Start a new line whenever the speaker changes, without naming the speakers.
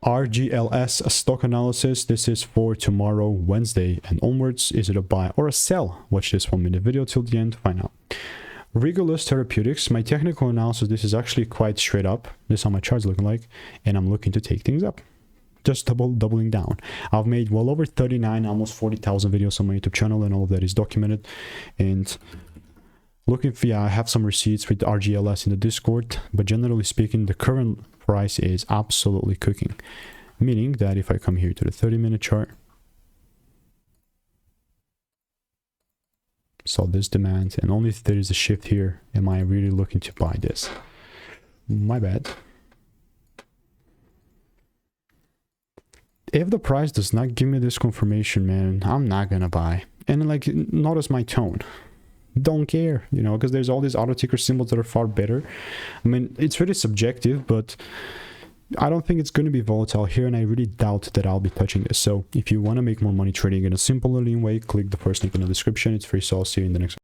RGLS stock analysis. This is for tomorrow, Wednesday, and onwards. Is it a buy or a sell? Watch this 1 minute video till the end to find out. Regulus Therapeutics, my technical analysis, this is actually quite straight up. This is how my chart's looking like, and I'm looking to take things up. Just doubling down. I've made well over 39, almost 40,000 videos on my YouTube channel, and all of that is documented. And looking for, yeah, I have some receipts with RGLS in the Discord, but generally speaking, the current price is absolutely cooking. Meaning that if I come here to the 30-minute chart, saw this demand, and only if there is a shift here am I really looking to buy this. My bad. If the price does not give me this confirmation, man, I'm not gonna buy. And like, notice my tone. Don't care, you know, because there's all these auto ticker symbols that are far better. I mean, it's really subjective, but I don't think it's going to be volatile here, and I really doubt that I'll be touching this. So if you want to make more money trading in a simple and lean way, click the first link in the description. It's free, so I'll see you in the next one.